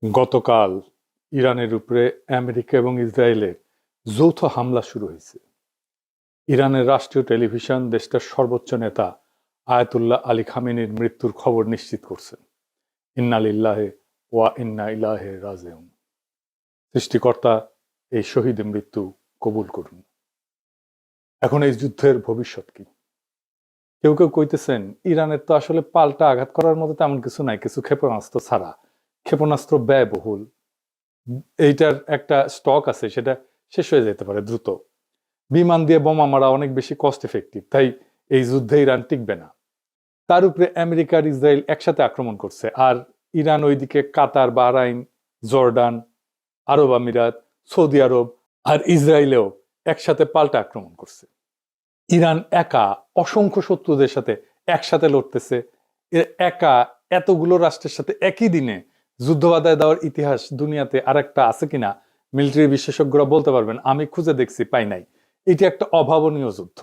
গতকাল ইরানের উপরে আমেরিকা এবং ইসরায়েলের যৌথ হামলা শুরু হয়েছে। ইরানের রাষ্ট্রীয় টেলিভিশন দেশটার সর্বোচ্চ নেতা আয়াতুল্লাহ আলী খামেনির মৃত্যুর খবর নিশ্চিত করছেন। ইন্না লিল্লাহি ওয়া ইন্না ইলাইহি রাজিউন। সৃষ্টিকর্তা এই শহীদের মৃত্যু কবুল করুন। এখন এই যুদ্ধের ভবিষ্যৎ কি? কেউ কেউ কইতেছেন ইরানের তো আসলে পাল্টা আঘাত করার মতো তেমন কিছু নাই, কিছু ক্ষেপণাস্ত্র ছাড়া। ক্ষেপণাস্ত্র ব্যয়বহুল, এইটার একটা স্টক আছে, সেটা শেষ হয়ে যেতে পারে দ্রুত। বিমান দিয়ে বোমা মারা অনেক বেশি কস্ট এফেক্টিভ, তাই এই যুদ্ধে ইরান টিকবে না। তার উপরে আমেরিকা আর ইসরায়েল একসাথে আক্রমণ করছে, আর ইরান ওইদিকে কাতার, বাহরাইন, জর্ডান, আরব আমিরাত, সৌদি আরব আর ইসরায়েলেও একসাথে পাল্টা আক্রমণ করছে। ইরান একা অসংখ্য শত্রুদের সাথে একসাথে লড়তেছে। একা এতগুলো রাষ্ট্রের সাথে একই দিনে যুদ্ধ বাধায় দেওয়ার ইতিহাস দুনিয়াতে আর একটা আছে কিনা মিলিটারি বিশেষজ্ঞরা বলতে পারবেন। আমি খুঁজে দেখছি, পাই নাই। এটি একটা অভাবনীয় যুদ্ধ।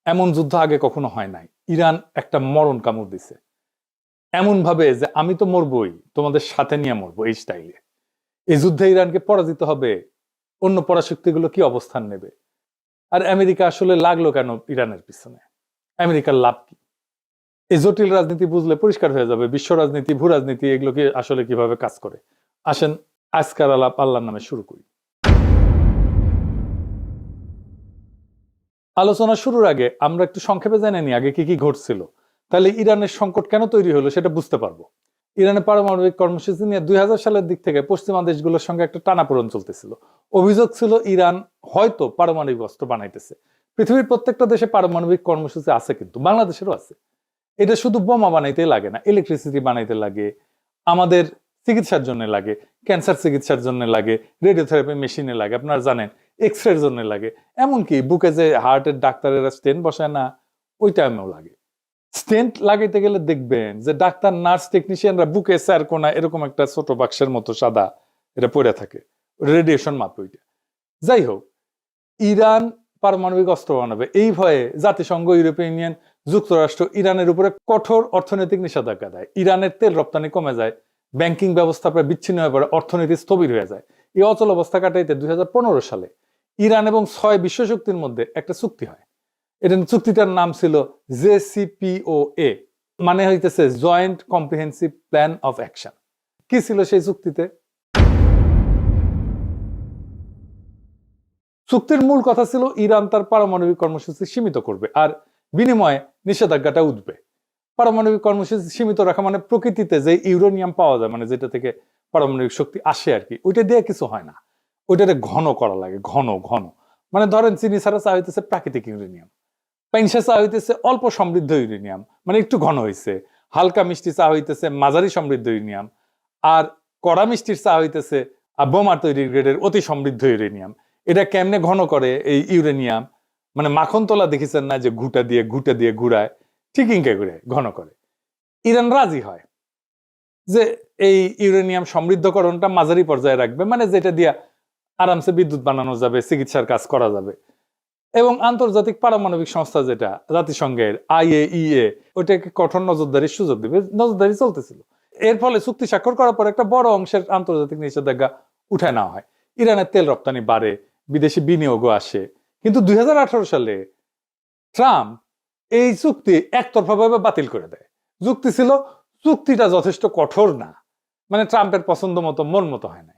এমন যুদ্ধ আগে কখনো হয় নাই। ইরান একটা মরণ কামড় দিছে, এমন ভাবে যে আমি তো মরবই, তোমাদের সাথে নিয়ে মরবো, এই স্টাইলে। এই যুদ্ধে ইরানকে পরাজিত হবে, অন্য পরাশক্তিগুলো কি অবস্থান নেবে? আর আমেরিকা আসলে লাগলো কেন ইরানের পিছনে? আমেরিকার লাভ কি? এই জটিল রাজনীতি বুঝলে পরিষ্কার হয়ে যাবে বিশ্ব রাজনীতি, ভূ রাজনীতি এগুলো কি আসলে কিভাবে কাজ করে। আসেন আজকার আলাপ আল্লাহর নামে শুরু করি। আলোচনা শুরুর আগে আমরা একটু সংক্ষেপে জেনে নিই আগে কি কি ঘটছিল, তাহলে ইরানের সংকট কেন তৈরি হলো সেটা বুঝতে পারবো। ইরানের পারমাণবিক কর্মসূচি নিয়ে 2000 সালের দিক থেকে পশ্চিমা দেশগুলোর সঙ্গে একটা টানাপোড়েন চলতেছিল। অভিযোগ ছিল ইরান হয়তো পারমাণবিক অস্ত্র বানাইতেছে। পৃথিবীর প্রত্যেকটা দেশে পারমাণবিক কর্মসূচি আছে, কিন্তু বাংলাদেশেরও আছে। এটা শুধু বোমা বানাইতে লাগে না, ইলেকট্রিসিটি বানাইতে লাগে, আমাদের চিকিৎসার জন্য লাগে, ক্যান্সার চিকিৎসার জন্য লাগে, রেডিওথেরাপি মেশিনে লাগে, আপনারা জানেন, এক্স রের জন্য লাগে, এমনকি বুকে যে হার্টের ডাক্তারেরা স্টেন্ট বসায় না, ওই টাইমেও লাগে। স্টেন্ট লাগাইতে গেলে দেখবেন যে ডাক্তার, নার্স, টেকনিশিয়ানরা বুকে স্যারকোনা এরকম একটা ছোট বাক্সের মতো সাদা এটা পড়ে থাকে, রেডিয়েশন মাপে ওইটা। যাই হোক, ইরান পারমাণবিক অস্ত্র বানাবে এই ভয়ে জাতিসংঘ, ইউরোপিয়ান ইউনিয়ন, যুক্তরাষ্ট্র ইরানের উপরে কঠোর অর্থনৈতিক নিষেধাজ্ঞা দেয়। ইরানের তেল রপ্তানি কমে যায়, ব্যাংকিং ব্যবস্থা প্রায় বিচ্ছিন্ন হয়ে পড়ে, অর্থনীতি স্থবির হয়ে যায়। এই অচল অবস্থা কাটাইতে 2015 সালে ইরান এবং 6 বিশ্বশক্তির মধ্যে একটা চুক্তি হয়। এটা চুক্তিটার নাম ছিল JCPOA, মানে হইতেছে joint comprehensive plan of action. কি ছিল সেই চুক্তিতে? চুক্তির মূল কথা ছিল ইরান তার পারমাণবিক কর্মসূচি সীমিত করবে, আর বিনিময়ে নিষেধাজ্ঞাটা উঠবে। পারমাণবিক কর্মসূচি সীমিত রাখা মানে প্রকৃতিতে যে ইউরেনিয়াম পাওয়া যায়, মানে যেটা থেকে পারমাণবিক শক্তি আসে আর কি, ওইটা দিয়ে কিছু হয় না। ওইটাতে ঘন করা লাগে, ঘন ঘন। মানে ধরেন চিনি ছাড়া চা হইতেছে প্রাকৃতিক ইউরেনিয়াম, পাইনসা চা হইতেছে অল্প সমৃদ্ধ ইউরেনিয়াম, মানে একটু ঘন হয়েছে। হালকা মিষ্টি চা হইতেছে মাঝারি সমৃদ্ধ ইউরেনিয়াম, আর কড়া মিষ্টির চা হইতেছে বোমা তৈরির গ্রেডের অতি সমৃদ্ধ ইউরেনিয়াম। এটা কেমনে ঘন করে এই ইউরেনিয়াম? মানে মাখন তোলা দেখেছেন না, যে ঘুটা দিয়ে ঘুরায়, ঠিক ইনকে ঘুরে ঘন করে। ইরান রাজি হয় যে এই ইউরেনিয়াম সমৃদ্ধকরণটা মাঝারি পর্যায়ে রাখবে, মানে যেটা দিয়ে আরামসে বিদ্যুৎ বানানো যাবে, চিকিৎসার কাজ করা যাবে। এবং আন্তর্জাতিক পারমাণবিক সংস্থা যেটা জাতিসংঘের IAEA, ওইটাকে কঠোর নজরদারির সুযোগ দিবে। নজরদারি চলতেছিল। এর ফলে চুক্তি স্বাক্ষর করার পর একটা বড় অংশের আন্তর্জাতিক নিষেধাজ্ঞা উঠায় নেওয়া হয়। ইরানের তেল রপ্তানি বাড়ে, বিদেশি বিনিয়োগও আসে। কিন্তু 2018 সালে ট্রাম্প এই চুক্তি একতরফাভাবে বাতিল করে দেয়। যুক্তি ছিল চুক্তিটা যথেষ্ট কঠোর না, মানে ট্রাম্পের পছন্দ মতো, মন মতো হয় না।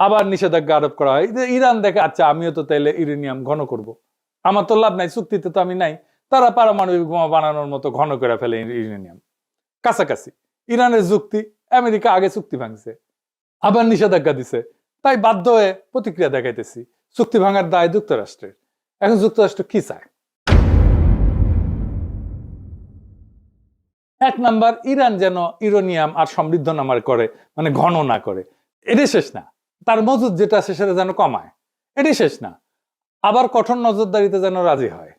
আবার নিষেধাজ্ঞা আরোপ করা হয়। ইরান দেখে, আচ্ছা আমিও তো তাইলে ইউরেনিয়াম ঘন করব, আমার তো লাভ নাই, চুক্তিতে তো আমি নাই। তারা পারমাণবিক বোমা বানানোর মতো ঘন করে ফেলে ইউরেনিয়াম। কাছাকাছি ইরানের যুক্তি, আমেরিকা আগে চুক্তি ভাঙছে, আবার নিষেধাজ্ঞা দিছে, তাই বাধ্য হয়ে প্রতিক্রিয়া দেখাইতেছি। চুক্তি ভাঙার দায় যুক্তরাষ্ট্রের। এখন যুক্তরাষ্ট্র কি চায়? এক নাম্বার, ইরান যেন ইউরেনিয়াম আর সমৃদ্ধ না করে, মানে ঘন না করে। এটাই শেষ না, তার মজুদ যেটা আছে সেটা যেন কমায়। এটাই শেষ না, আবার কঠোর নজরদারিতে যেন রাজি হয়।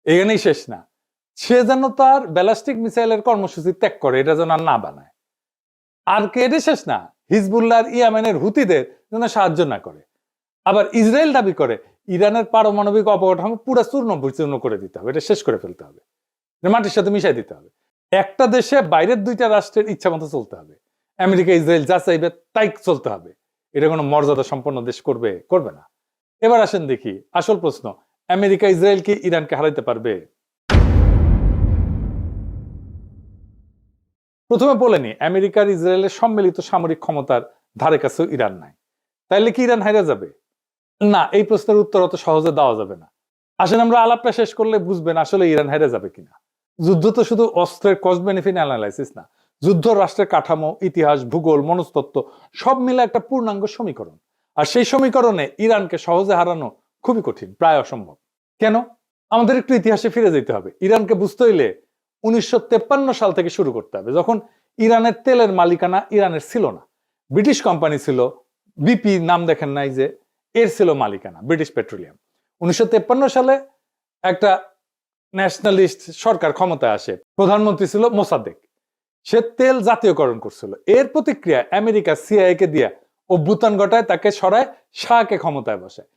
এখানেই শেষ না, সে যেন তার ব্যালিস্টিক মিসাইলের কর্মসূচি ত্যাগ করে, এটা যেন আর না বানায়। আর কে? এটাই শেষ না, হিজবুল্লাহ আর ইয়েমেনের হুতিদের যেন সাহায্য না করে। আবার ইসরায়েল দাবি করে ইরানের পারমাণবিক অবকাঠামো পুরো চূর্ণ বিচূর্ণ করে দিতে হবে, এটা শেষ করে ফেলতে হবে, মাটির সাথে মিশাই দিতে হবে। একটা দেশে বাইরের দুইটা রাষ্ট্রের ইচ্ছা মতো চলতে হবে। আমেরিকা ইসরায়েল যা চাইবে তাই চলতে হবে, এটা কোনো মর্যাদা সম্পন্ন দেশ করবে না। এবার আসেন দেখি আসল প্রশ্ন, আমেরিকা ইসরায়েল কি ইরানকে হারাইতে পারবে? প্রথমে বলে নি, আমেরিকার ইসরায়েলের সম্মিলিত সামরিক ক্ষমতার ধারে কাছেও ইরান নাই। তাইলে কি ইরান হাইরা যাবে? না, এই প্রশ্নের উত্তর অত সহজে দেওয়া যাবে না। আসেন আমরা আলাপটা শেষ করলে বুঝবেন আসলে ইরান হাইরা যাবে কিনা। যুদ্ধ তো শুধু অস্ত্রের কস্ট বেনিফিট অ্যানালাইসিস না, যুদ্ধ রাষ্ট্রের কাঠামো, ইতিহাস, ভূগোল, মনস্তত্ত্ব সব মিলে একটা পূর্ণাঙ্গ সমীকরণ। আর সেই সমীকরণে ইরানকে সহজে হারানো খুবই কঠিন, প্রায় অসম্ভব। কেন? আমাদের একটু ইতিহাসে ফিরে যেতে হবে। ইরানকে বুঝতে হইলে 1953 সাল থেকে শুরু করতে হবে, যখন ইরানের তেলের মালিকানা ইরানের ছিল না, ব্রিটিশ কোম্পানি ছিল। বিপি নাম দেখেন নাই যে, এর ছিল মালিকানা ব্রিটিশ পেট্রোলিয়াম। 1953 সালে একটা ন্যাশনালিস্ট সরকার ক্ষমতায় আসে, প্রধানমন্ত্রী ছিল মোসাদ্দেক। সে তেল জাতীয়করণ করছিল। এর প্রতিক্রিয়া আমেরিকা সিআইএ কে দিয়ে অভ্যুত্থান ঘটায়, তাকে সরায়, শাহকে ক্ষমতায় বসায়।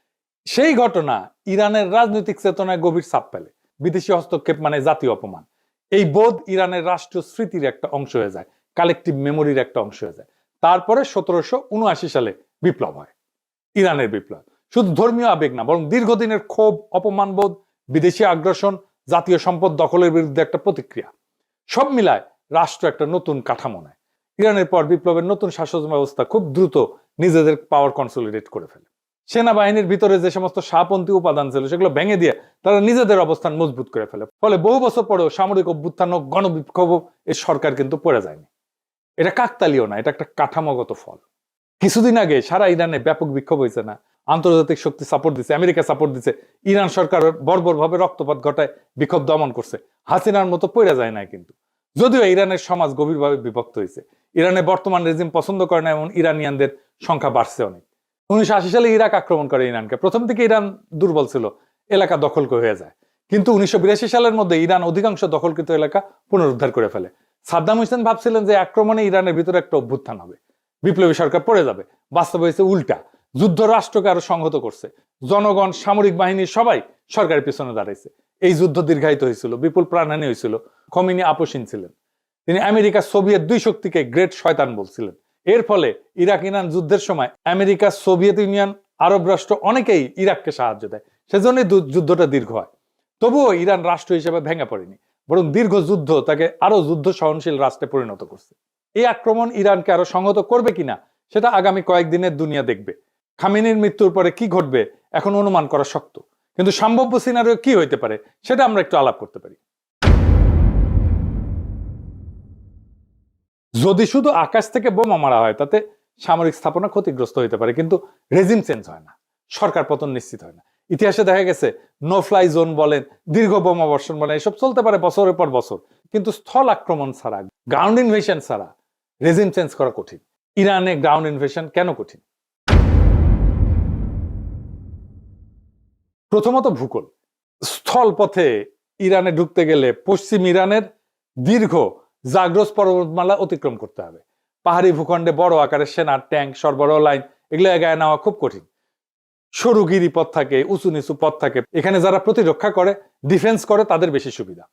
সেই ঘটনা ইরানের রাজনৈতিক চেতনায় গভীর ছাপ ফেলে। বিদেশি হস্তক্ষেপ মানে জাতীয় অপমান। এই বোধ ইরানের রাষ্ট্রীয় স্মৃতির একটা অংশ হয়ে যায়, কালেকটিভ মেমোরির একটা অংশ হয়ে যায়। তারপরে 1779 সালে বিপ্লব হয়, ইরানের বিপ্লব। শুধু ধর্মীয় আবেগ না, বরং দীর্ঘদিনের ক্ষোভ, অপমানবোধ, বিদেশি আগ্রাসন, জাতীয় সম্পদ দখলের বিরুদ্ধে একটা প্রতিক্রিয়া, সব মিলায় রাষ্ট্র একটা নতুন কাঠামো নেয়। ইরানের পর বিপ্লবের নতুন শাসন ব্যবস্থা খুব দ্রুত নিজেদের পাওয়ার কনসলিডেট করে ফেলে। সেনাবাহিনীর ভিতরে যে সমস্ত শাহপন্থী উপাদান ছিল সেগুলো ভেঙে দিয়ে তারা নিজেদের অবস্থান মজবুত করে ফেলে। ফলে বহু বছর পরেও সামরিক অভ্যুত্থান ও গণবিক্ষোভ এই সরকার কিন্তু পড়ে যায়নি। এটা কাকতালীয় না, এটা একটা কাঠামোগত ফল। কিছুদিন আগে সারা ইরানে ব্যাপক বিক্ষোভ হয়েছে না? আন্তর্জাতিক শক্তি সাপোর্ট দিচ্ছে, আমেরিকা সাপোর্ট দিচ্ছে, ইরান সরকার বর্বরভাবে রক্তপাত ঘটায় বিক্ষোভ দমন করছে। হাসিনার মতো পড়ে যায় না কিন্তু। যদিও ইরানের সমাজ গভীরভাবে বিভক্ত হয়েছে। ইরানের বর্তমান রেজিম পছন্দ করে না, এবং ইরানিয়ানদের সংখ্যা বাড়ছে অনেক। 1980 সালে ইরাক আক্রমণ করে ইরানকে। প্রথম থেকে ইরান দুর্বল ছিল, এলাকা দখল হয়ে যায়। কিন্তু 1982 সালের মধ্যে ইরান অধিকাংশ দখলকৃত এলাকা পুনরুদ্ধার করে ফেলে। সাদ্দাম হোসেন ভাবছিলেন যে আক্রমণে ইরানের ভিতরে একটা অভ্যুত্থান হবে, বিপ্লবী সরকার পড়ে যাবে। বাস্তব হয়েছে উল্টা। যুদ্ধ রাষ্ট্রকে আরো সংহত করছে। জনগণ, সামরিক বাহিনী সবাই সরকারের পিছনে দাঁড়াইছে। এই যুদ্ধ দীর্ঘায়িত হয়েছিল, বিপুল প্রাণহানি হয়েছিল। খমিনি আপোষহীন ছিলেন। তিনি আমেরিকা সোভিয়েত দুই শক্তিকে গ্রেট শয়তান বলছিলেন। এর ফলে ইরাক ইরান যুদ্ধের সময় আমেরিকা, সোভিয়েত ইউনিয়ন, আরব রাষ্ট্র অনেকেই ইরাককে সাহায্য দেয়। সেজন্যই যুদ্ধটা দীর্ঘ হয়। তবুও ইরান রাষ্ট্র হিসেবে ভেঙে পড়েনি, বরং দীর্ঘ যুদ্ধ তাকে আরো যুদ্ধ সহনশীল রাষ্ট্রে পরিণত করছে। এই আক্রমণ ইরানকে আরো সংহত করবে কিনা সেটা আগামী কয়েকদিনের দুনিয়া দেখবে। খামেনির মৃত্যুর পরে কি ঘটবে এখন অনুমান করা শক্ত, কিন্তু সম্ভাব্য সিনারিও কি হইতে পারে সেটা আমরা একটু আলাপ করতে পারি। যদি শুধু আকাশ থেকে বোমা মারা হয়, তাতে সামরিক স্থাপনা ক্ষতিগ্রস্ত হইতে পারে, কিন্তু রেজিম চেঞ্জ হয় না, সরকার পতন নিশ্চিত হয় না। ইতিহাসে দেখা গেছে নো ফ্লাই জোন বলেন, দীর্ঘ বোমা বর্ষণ বলেন, এসব চলতে পারে বছরের পর বছর, কিন্তু স্থল আক্রমণ ছাড়া, গ্রাউন্ড ইনভেশন ছাড়া রেজিম চেঞ্জ করা কঠিন। ইরানে গ্রাউন্ড ইনভেশন কেন কঠিন? প্রথমত ভূগোল। স্থল পথে ইরানে ঢুকতে গেলে পশ্চিম ইরানের দীর্ঘ জাগ্রস পর্বতমালা অতিক্রম করতে হবে। পাহাড়ি ভূখণ্ডে বড় আকারের সেনা, ট্যাঙ্ক, সরবরাহ লাইন এগুলো এগায় নেওয়া খুব কঠিন। সরু গিরিপথ থাকে, উঁচু নিচু পথ থাকে। এখানে যারা প্রতিরক্ষা করে, ডিফেন্স করে, তাদের বেশি সুবিধা।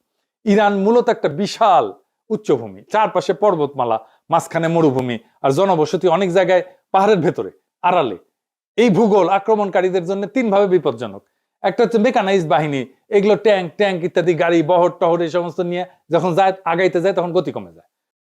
ইরান মূলত একটা বিশাল উচ্চভূমি, চারপাশে পর্বতমালা, মাঝখানে মরুভূমি, আর জনবসতি অনেক জায়গায় পাহাড়ের ভেতরে, আড়ালে। এই ভূগোল আক্রমণকারীদের জন্য তিনভাবে বিপজ্জনক। একটা হচ্ছে মেকানাইজ বাহিনী, এগুলো ট্যাঙ্ক ইত্যাদি, গাড়ি, বহর টহর এই সমস্ত নিয়ে যখন যায়, আগাইতে যায়, তখন গতি কমে যায়।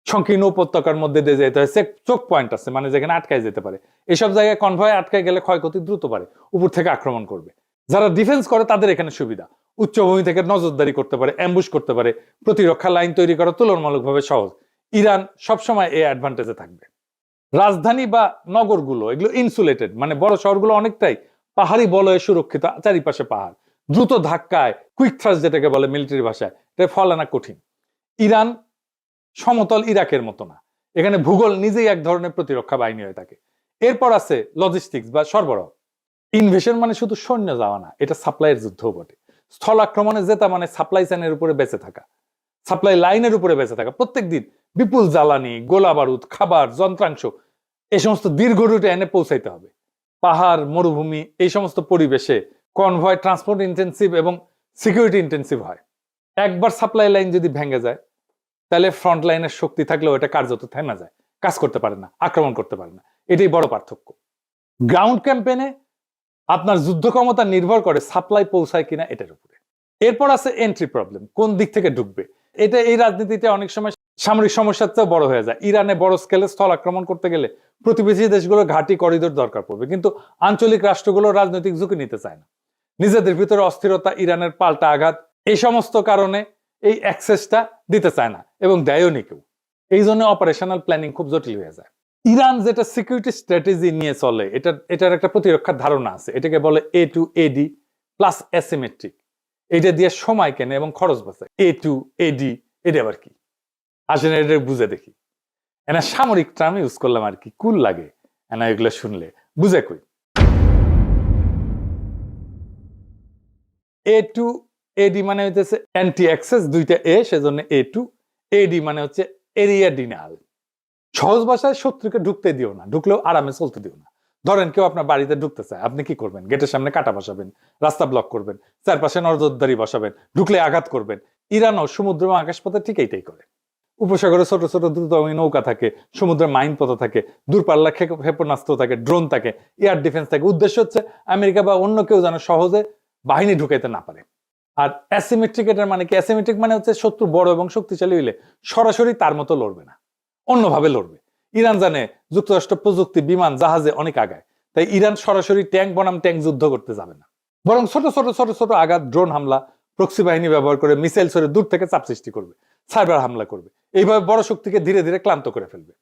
সংকীর্ণ উপত্যকার মধ্যে দিয়ে যেতে হয়। চোখ পয়েন্ট আছে, মানে যেখানে আটকায় যেতে পারে। এসব জায়গায় কনভয় আটকায় গেলে ক্ষয়ক্ষতি দ্রুত পারে, উপর থেকে আক্রমণ করবে। যারা ডিফেন্স করে তাদের এখানে সুবিধা, উচ্চভূমি থেকে নজরদারি করতে পারে, অ্যাম্বুশ করতে পারে, প্রতিরক্ষা লাইন তৈরি করা তুলনামূলকভাবে সহজ। ইরান সবসময় এই অ্যাডভান্টেজে থাকবে। রাজধানী বা নগরগুলো এগুলো ইনসুলেটেড, মানে বড় শহরগুলো অনেকটাই পাহাড়ি বলয়ে সুরক্ষিত, চারিপাশে পাহাড়। দ্রুত ধাক্কায়, কুইক থ্রাস্ট যেটাকে বলে মিলিটারি ভাষায়, এটা ফল আনা কঠিন। ইরান সমতল ইরাকের মতো না, এখানে ভূগোল নিজেই এক ধরনের প্রতিরক্ষা বাহিনী হয়ে থাকে। এরপর আছে লজিস্টিক্স বা সরবরাহ। ইনভেশন মানে শুধু সৈন্য যাওয়া না, এটা সাপ্লাইয়ের যুদ্ধও বটে। স্থল আক্রমণে জেতা মানে সাপ্লাই চেনের উপরে বেঁচে থাকা, সাপ্লাই লাইনের উপরে বেঁচে থাকা। প্রত্যেক দিন বিপুল জ্বালানি, গোলা বারুদ, খাবার, যন্ত্রাংশ এই সমস্ত দীর্ঘ রুটে এনে পৌঁছাইতে হবে। পাহাড়, মরুভূমি এই সমস্ত পরিবেশে কনভয় ট্রান্সপোর্ট ইন্টেন্সিভ এবং সিকিউরিটি ইন্টেন্সিভ হয়। একবার সাপ্লাই লাইন যদি ভেঙে যায়, তাহলে ফ্রন্ট লাইনের শক্তি থাকলেও এটা কার্যত থেমে যায়, কাজ করতে পারে না, আক্রমণ করতে পারে না। এটাই বড় পার্থক্য। গ্রাউন্ড ক্যাম্পেনে আপনার যুদ্ধ ক্ষমতা নির্ভর করে সাপ্লাই পৌঁছায় কিনা এটার উপরে। এরপর আছে এন্ট্রি প্রবলেম, কোন দিক থেকে ঢুকবে। এটা এই রাজনীতিতে অনেক সময় সামরিক সমস্যার চেয়ে বড় হয়ে যায়। ইরানে বড় স্কেলে স্থল আক্রমণ করতে গেলে প্রতিবেশী দেশগুলোর ঘাঁটি করিডোর দরকার পড়বে, কিন্তু আঞ্চলিক রাষ্ট্রগুলো রাজনৈতিক ঝুঁকি নিতে চায় না। নিজেদের ভিতরে অস্থিরতা, ইরানের পাল্টা আঘাত, এই সমস্ত কারণে এই অ্যাক্সেসটা দিতে চায় না এবং দেয়ও নি কেউ। এই জন্য অপারেশনাল প্ল্যানিং খুব জটিল হয়ে যায়। ইরান যেটা সিকিউরিটি স্ট্র্যাটেজি নিয়ে চলে, এটার একটা প্রতিরক্ষার ধারণা আছে। এটাকে বলে A2AD প্লাস অ্যাসিমেট্রিক। এটা দিয়ে সময় কেনে এবং খরচ বাঁচায়। A2AD এটা আবার কি আসেন, এটা বুঝে দেখি। এনা সামরিক টার্ম ইউজ করলাম আর কি, কুল লাগে এনা এগুলো শুনলে, বুঝে কই। A2AD মানে হচ্ছে অ্যান্টি অ্যাক্সেস, দুইটা এ, সেজন্য A2AD মানে হচ্ছে এরিয়া ডিনাল। সহজ ভাষায় শত্রুকে ঢুকতে দিও না, ঢুকলেও আরামে চলতে দিও না। ধরেন কেউ আপনার বাড়িতে ঢুকতে চায়, আপনি কি করবেন? গেটের সামনে কাটা বসাবেন, রাস্তা ব্লক করবেন, চারপাশে নজরদারি বসাবেন, ঢুকলে আঘাত করবেন। ইরানও সমুদ্র এবং আকাশপথে ঠিক এইটাই করে। উপসাগরে ছোট ছোট দ্রুতগামী নৌকা থাকে, সমুদ্রের মাইন পথ থাকে, দূরপাল্লা ক্ষেপণাস্ত্র থাকে, ড্রোন থাকে, এয়ার ডিফেন্স থাকে। উদ্দেশ্য হচ্ছে আমেরিকা বা অন্য কেউ যেন সহজে বাহিনী ঢুকাইতে না পারে। আর অ্যাসিমেট্রিক, এটার মানে কি? অ্যাসিমেট্রিক মানে হচ্ছে শত্রু বড় এবং শক্তিশালী হইলে সরাসরি তার মতো লড়বে না, অন্যভাবে লড়বে। ইরান জানে যুক্তরাষ্ট্র প্রযুক্তি, বিমান, জাহাজে অনেক আগায়, তাই ইরান সরাসরি ট্যাঙ্ক বনাম ট্যাঙ্ক যুদ্ধ করতে যাবে না, বরং ছোট ছোট ছোট ছোট আঘাত, ড্রোন হামলা, প্রক্সি বাহিনী ব্যবহার করে মিসাইল ছড়ে দূর থেকে চাপ সৃষ্টি করবে, সাইবার হামলা করবে। এইভাবে বড় শক্তিকে ধীরে ধীরে ক্লান্ত করে ফেলবে।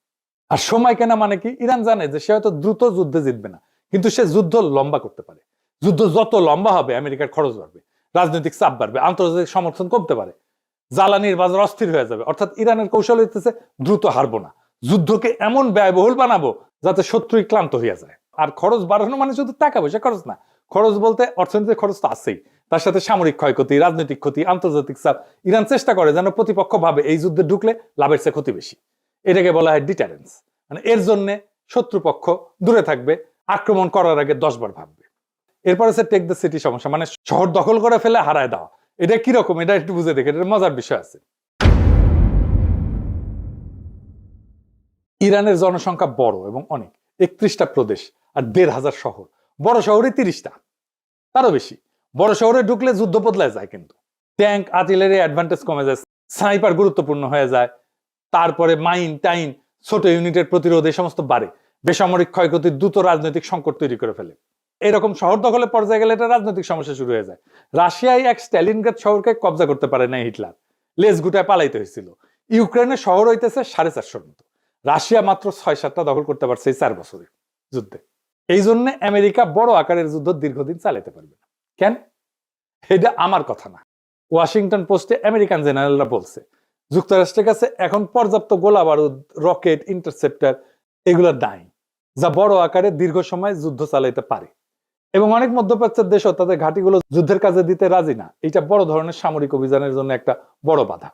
আর সময় কেনা মানে কি? ইরান জানে যে সে হয়তো দ্রুত যুদ্ধে জিতবে না, কিন্তু সে যুদ্ধ লম্বা করতে পারে। যুদ্ধ যত লম্বা হবে আমেরিকার খরচ বাড়বে, রাজনৈতিক চাপ বাড়বে, আন্তর্জাতিক সমর্থন কমতে পারে, জ্বালানির বাজার অস্থির হয়ে যাবে। অর্থাৎ ইরানের কৌশল হইতেছে দ্রুত হারবো না, যুদ্ধকে এমন ব্যয়বহুল বানাবো যাতে শত্রুই ক্লান্ত হইয়া যায়। আর খরচ বাড়ানো মানে শুধু টাকা পয়সা খরচ না, খরচ বলতে অর্থনৈতিক খরচ তো আছেই, তার সাথে সামরিক ক্ষয়ক্ষতি, রাজনৈতিক ক্ষতি, আন্তর্জাতিক চাপ। ইরান চেষ্টা করে যেন প্রতিপক্ষ ভাবে এই যুদ্ধে ঢুকলে লাভের চেয়ে ক্ষতি বেশি। এটাকে বলা হয় ডিটারেন্স। মানে এর জন্য শত্রুপক্ষ দূরে থাকবে, আক্রমণ করার আগে 10 বার ভাববে। এরপর হচ্ছে টেক দ্য সিটি সমস্যা, মানে শহর দখল করে ফেলে হারায় দেওয়া। এটা কিরকম, এটা একটু বুঝে দেখে, এটা মজার বিষয় আছে। ইরানের জনসংখ্যা বড় এবং অনেক, 31টা প্রদেশ আর 1,500 শহর। বড় শহরে 30টা, তারও বেশি। বড় শহরে ঢুকলে যুদ্ধ বদলায় যায়, কিন্তু ট্যাঙ্ক, আর্টিলারি অ্যাডভান্টেজ কমে যায়, স্নাইপার গুরুত্বপূর্ণ হয়ে যায়, তারপরে মাইন টাইন, ছোট ইউনিটের প্রতিরোধ, এই সমস্ত বাড়ে। বেসামরিক ক্ষয়ক্ষতি, দ্রুত রাজনৈতিক সংকট তৈরি করে ফেলে। এরকম শহর দখলের পর্যায়ে গেলে এটা রাজনৈতিক সমস্যা শুরু হয়ে যায়। রাশিয়ায় এক স্ট্যালিনগ্রাদ শহরকে কব্জা করতে পারে না হিটলার, লেজ গুটায় পালাইতে হয়েছিল। ইউক্রেনের শহর হইতেছে 450 মতো, রাশিয়া মাত্র 6-7টা দখল করতে পারছে এই 4 বছরে যুদ্ধে। এই জন্য আমেরিকা বড় আকারের যুদ্ধ দীর্ঘদিন চালাতে পারবে না। কেন? এটা আমার কথা না, ওয়াশিংটন পোস্টে আমেরিকান জেনারেলরা বলছে যুক্তরাষ্ট্রের কাছে এখন পর্যাপ্ত গোলা বারুদ, রকেট, ইন্টারসেপ্টার এগুলো নাই, যা বড় আকারে দীর্ঘ সময় যুদ্ধ চালাইতে পারে। এবং অনেক মধ্যপ্রাচ্যের দেশও তাদের ঘাঁটিগুলো যুদ্ধের কাজে দিতে রাজি না। এটা বড় ধরনের সামরিক অভিযানের জন্য একটা বড় বাধা,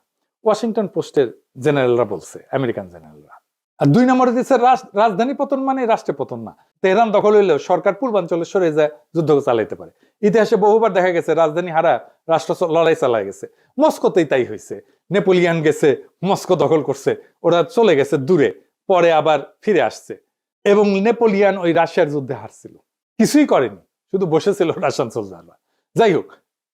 ওয়াশিংটন পোস্টের জেনারেলরা বলছে, আমেরিকান জেনারেলরা। আর 2 নম্বরে দিচ্ছে রাজধানী পতন মানে রাষ্ট্রে পতন না। তেহরান দখল হইলেও সরকার পূর্বাঞ্চলে সরে যায়, যুদ্ধ চালাইতে পারে। ইতিহাসে বহুবার দেখা গেছে রাজধানী হারা রাষ্ট্র লড়াই চালায় গেছে। মস্কোতেই তাই হয়েছে, নেপোলিয়ান গেছে, মস্কো দখল করছে, ওরা চলে গেছে দূরে, পরে আবার ফিরে আসছে। এবং নেপোলিয়ান ওই রাশিয়ার যুদ্ধে হারছিল, কিছুই করেনি, শুধু বসেছিল রাশিয়ান সোলজাররা। যাই হোক,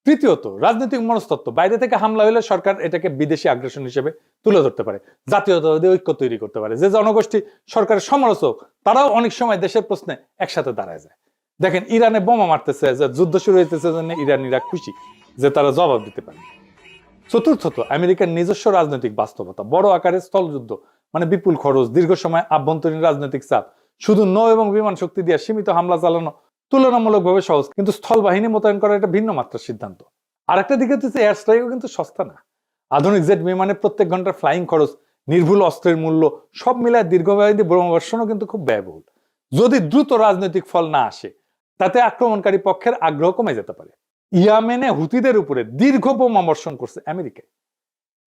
তৃতীয়ত রাজনৈতিক মনস্তত্ত্ব। বাইরে থেকে হামলা হলে সরকার এটাকে বিদেশি আগ্রাসন হিসেবে তুলে ধরতে পারে, জাতীয়তাবাদী ঐক্য তৈরি করতে পারে। যে জনগোষ্ঠী সরকারের সমালোচক তারাও অনেক সময় দেশের প্রশ্নে একসাথে দাঁড়ায় যায়। দেখেন ইরানে বোমা মারতেছে, যে যুদ্ধ শুরু হইতেছে, জন্য ইরানিরা খুশি যে তারা জবাব দিতে পারে। চতুর্থত আমেরিকার নিজস্ব রাজনৈতিক বাস্তবতা। বড় আকারের স্থলযুদ্ধ মানে বিপুল খরচ, দীর্ঘ সময় আভ্যন্তরীণ রাজনৈতিক চাপ। শুধু নৌ এবং বিমান শক্তি দিয়ে সীমিত হামলা চালানো তুলনামূলকভাবে সহজ, কিন্তু স্থল বাহিনী মোতায়েন করা একটা ভিন্ন মাত্রার সিদ্ধান্ত। আর একটা দিকে হচ্ছে এয়ার স্ট্রাইকও কিন্তু সস্তা না। আধুনিক জেট বিমানে প্রত্যেক ঘন্টার ফ্লাইং খরচ, নির্ভুল অস্ত্রের মূল্য, সব মিলায় দীর্ঘমেয়াদী বোমাবর্ষণও কিন্তু খুব ব্যয়বহুল। যদি দ্রুত রাজনৈতিক ফল না আসে, তাতে আক্রমণকারী পক্ষের আগ্রহ কমে যেতে পারে। ইয়েমেনে হুতিদের উপরে দীর্ঘ বোমাবর্ষণ করছে আমেরিকায়,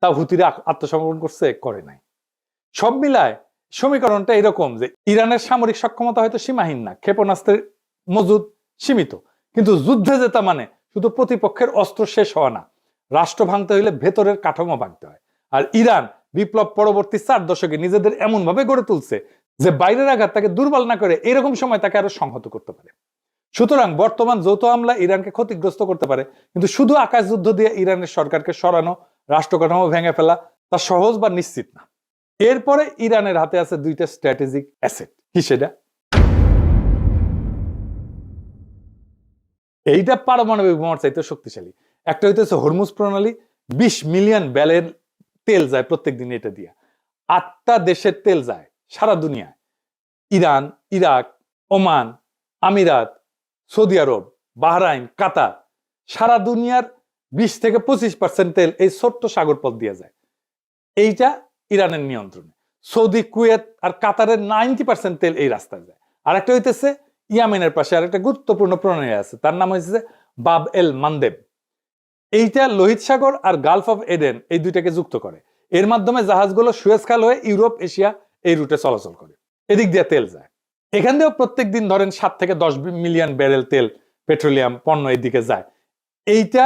তা হুতিরা আত্মসমর্পণ করছে? করে নাই। সব মিলায় সমীকরণটা এরকম যে ইরানের সামরিক সক্ষমতা হয়তো সীমাহীন না, ক্ষেপণাস্ত্রের মজুদ সীমিত, কিন্তু যুদ্ধে জেতা মানে শুধু প্রতিপক্ষের অস্ত্র শেষ হওয়া না, রাষ্ট্র ভাঙতে হইলে ভেতরের কাঠামো ভাঙতে হয়। আর ইরান বিপ্লব পরবর্তী 4 দশকে নিজেদের এমন ভাবে গড়ে তুলছে যে বাইরের আঘাত তাকে দুর্বল না করে এরকম সময় তাকে আরো সংহত করতে পারে। সুতরাং বর্তমান যৌথ হামলা ইরানকে ক্ষতিগ্রস্ত করতে পারে, কিন্তু শুধু আকাশ যুদ্ধ দিয়ে ইরানের সরকারকে সরানো, রাষ্ট্র কাঠামো ভেঙে ফেলা তা সহজ বা নিশ্চিত না। এরপরে ইরানের হাতে আছে 2টা স্ট্র্যাটেজিক অ্যাসেট। কি সেটা? এইটা পারমাণবিক বোমার চাইতে শক্তিশালী। একটা হইতেছে হরমুজ প্রণালী, 20 মিলিয়ন ব্যারেল তেল যায় প্রত্যেকদিন এটা দিয়ে। 8টা দেশের তেল যায় সারা দুনিয়ায়, ইরান, ইরাক, ওমান, আমিরাত, সৌদি আরব, বাহরাইন, কাতার, সারা দুনিয়ার 20 থেকে 25% তেল এই ছোট্ট সাগর পথ দিয়ে যায়। এইটা ইরানের নিয়ন্ত্রণে। সৌদি, কুয়েত আর কাতারের 90% তেল এই রাস্তায় যায়। আর একটা হইতেছে ইয়ামেনের পাশে আর একটা গুরুত্বপূর্ণ প্রণালী আছে, তার নাম হচ্ছে বাব এল মানদেব। এইটা লোহিত সাগর আর গালফ অফ এডেন এই দুইটাকে যুক্ত করে। এর মাধ্যমে জাহাজগুলো সুয়েজ খাল হয়ে ইউরোপ, এশিয়া এই রুটে চলাচল করে। এদিক দিয়ে তেল যায়। এখান দিয়েও প্রত্যেক দিন ধরেন 7 থেকে 10 মিলিয়ন ব্যারেল তেল, পেট্রোলিয়াম পণ্য এদিকে যায়। এইটা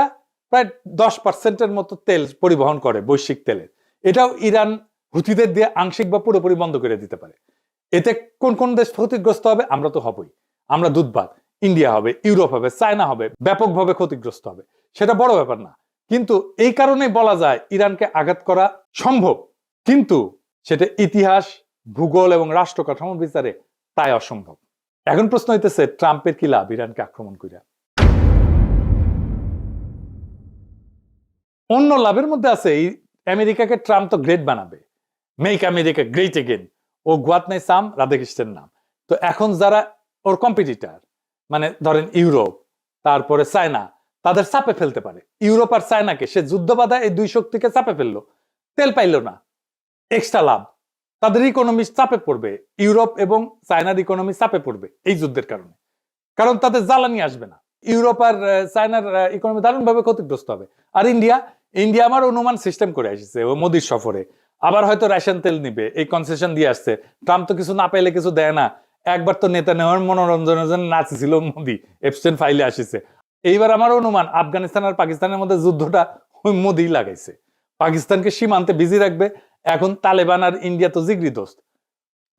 প্রায় 10%-এর মতো তেল পরিবহন করে বৈশ্বিক তেলের। এটাও ইরান হুথিদের দিয়ে আংশিক বা পুরোপুরি বন্ধ করে দিতে পারে। এতে কোন কোন দেশ ক্ষতিগ্রস্ত হবে? আমরা তো হবই। আমরা দুধবাদ, ইন্ডিয়া হবে, ইউরোপ হবে, চায়না হবে, ব্যাপকভাবে ক্ষতিগ্রস্ত হবে। সেটা বড় ব্যাপার না, কিন্তু এই কারণেই বলা যায় ইরানকে আঘাত করা সম্ভব, কিন্তু সেটা ইতিহাস, ভূগোল এবং রাষ্ট্র কাঠামো বিচারে তাই অসম্ভব। এখন প্রশ্ন হইতেছে ট্রাম্পের কি লাভ ইরানকে আক্রমণ কইরা? অন্য লাভের মধ্যে আছে আমেরিকাকে ট্রাম্প তো গ্রেট বানাবে, মেক আমেরিকা গ্রেট এগেন। ও গুয়াত নাই সাম রাধাকৃষ্ণের নাম। তো এখন যারা ওর কম্পিটিটর, মানে ধরেন ইউরোপ, তারপরে চায়না, তাদের চাপে ফেলতে পারে। ইউরোপ আর চায়নাকে সে যুদ্ধ বাধা এই দুই শক্তিকে চাপে ফেললো, তেল পাইল না, এক্সট্রা লাভ। তাদের ইকোনমি চাপে পড়বে, ইউরোপ এবং চায়নার ইকোনমি চাপে পড়বে এই যুদ্ধের কারণে, কারণ তাদের জ্বালানি আসবে না। ইউরোপ আর চায়নার ইকোনমি দারুণভাবে ক্ষতিগ্রস্ত হবে। আর ইন্ডিয়া আমার অনুমান সিস্টেম করে আসছে ও মোদির সফরে, আবার হয়তো রাশিয়ান তেল নিবে, এই কনসেশন দিয়ে আসছে। ট্রাম্প তো কিছু না পাইলে কিছু দেয় না। একবার তো নেতা নেওয়ার মনোরঞ্জনের জন্য নাচছিল মোদি, এপস্টেইন ফাইলে আসিছে। এইবার আমার অনুমান আফগানিস্তান আর পাকিস্তানের মধ্যে যুদ্ধটা ওই মোদি লাগাইছে, পাকিস্তানকে সীমান্তে বিজি রাখবে। এখন তালেবান আর ইন্ডিয়া তো জিগরি দোস্ত,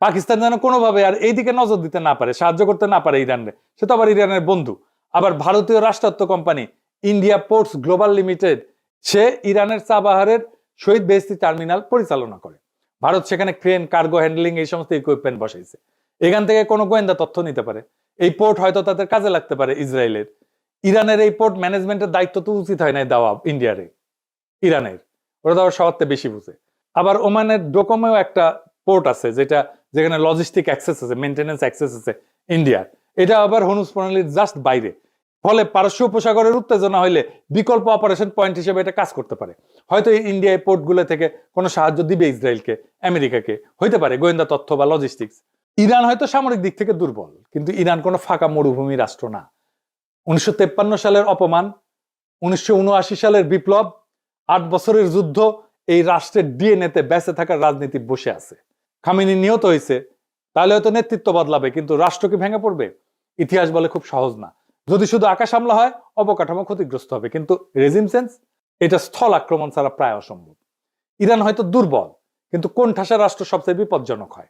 পাকিস্তান যেন কোনোভাবে আর এইদিকে নজর দিতে না পারে, সাহায্য করতে না পারে ইরানরে। সে তো আবার ইরানের বন্ধু। আবার ভারতীয় রাষ্ট্রায়ত্ত company India Ports Global Limited, সে ইরানের চাবাহারের শহীদ বেহেশতি টার্মিনাল পরিচালনা করে। ভারত সেখানে ক্রেন, কার্গো হ্যান্ডলিং এই সমস্ত ইকুইপমেন্ট বসাইছে। এখান থেকে কোনো গোয়েন্দা তথ্য নিতে পারে। এই পোর্ট হয়তো তাদের কাজে লাগতে পারে ইসরায়েলের। ইরানের এই পোর্ট ম্যানেজমেন্টের দায়িত্ব তো উচিত হয় নাই দেওয়া ইন্ডিয়ারে, ইরানের। ওরা তো আবার সবার বেশি বুঝে। আবার ওমানের ডোকোমেও একটা পোর্ট আছে যেখানে লজিস্টিক অ্যাক্সেস আছে, মেইনটেনেন্স অ্যাক্সেস আছে ইন্ডিয়ার। এটা আবার হরমুজ প্রণালীর জাস্ট বাইরে। ফলে পারস্য উপসাগরের উত্তেজনা হইলে বিকল্প অপারেশন পয়েন্ট হিসেবে এটা কাজ করতে পারে। হয়তো ইন্ডিয়া এই পোর্টগুলো থেকে কোনো সাহায্য দিবে ইসরায়েলকে, আমেরিকাকে, হইতে পারে গোয়েন্দা তথ্য বা লজিস্টিক্স। ইরান হয়তো সামরিক দিক থেকে দুর্বল, কিন্তু ইরান কোনো ফাঁকা মরুভূমি রাষ্ট্র না। 1953 সালের অপমান, 1979 সালের বিপ্লব, 8 বছরের যুদ্ধ, এই রাষ্ট্রের ডিএনএতে বেঁচে থাকার রাজনীতি বসে আছে। খামেনি নিহত হয়েছে, তাহলে হয়তো নেতৃত্ব বদলাবে, কিন্তু রাষ্ট্র কি ভেঙে পড়বে? ইতিহাস বলে খুব সহজ না। যদি শুধু আকাশ হামলা হয়, অবকাঠামো ক্ষতিগ্রস্ত হবে, কিন্তু রেজিম চেঞ্জ এটা স্থল আক্রমণ ছাড়া প্রায় অসম্ভব। ইরান হয়তো দুর্বল, কিন্তু কোন ঠাসা রাষ্ট্র সবচেয়ে বিপজ্জনক হয়?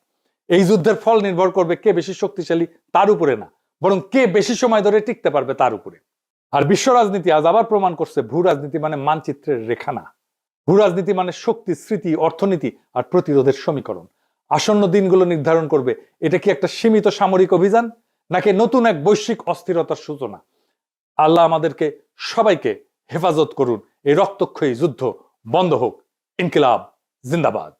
এই যুদ্ধের ফল নির্ভর করবে কে বেশি শক্তিশালী তার উপরে না, বরং কে বেশি সময় ধরে টিকতে পারবে তার উপরে। আর বিশ্ব রাজনীতি আজ আবার প্রমাণ করছে ভূ রাজনীতি মানে মানচিত্রের রেখা না। ভূ রাজনীতি মানে শক্তি, স্মৃতি, অর্থনীতি আর প্রতিরোধের সমীকরণ। আসন্ন দিনগুলো নির্ধারণ করবে এটা কি একটা সীমিত সামরিক অভিযান নাকি নতুন এক বৈশ্বিক অস্থিরতার সূচনা। আল্লাহ আমাদেরকে সবাইকে হেফাজত করুন। এই রক্তক্ষয়ী যুদ্ধ বন্ধ হোক। ইনকিলাব জিন্দাবাদ।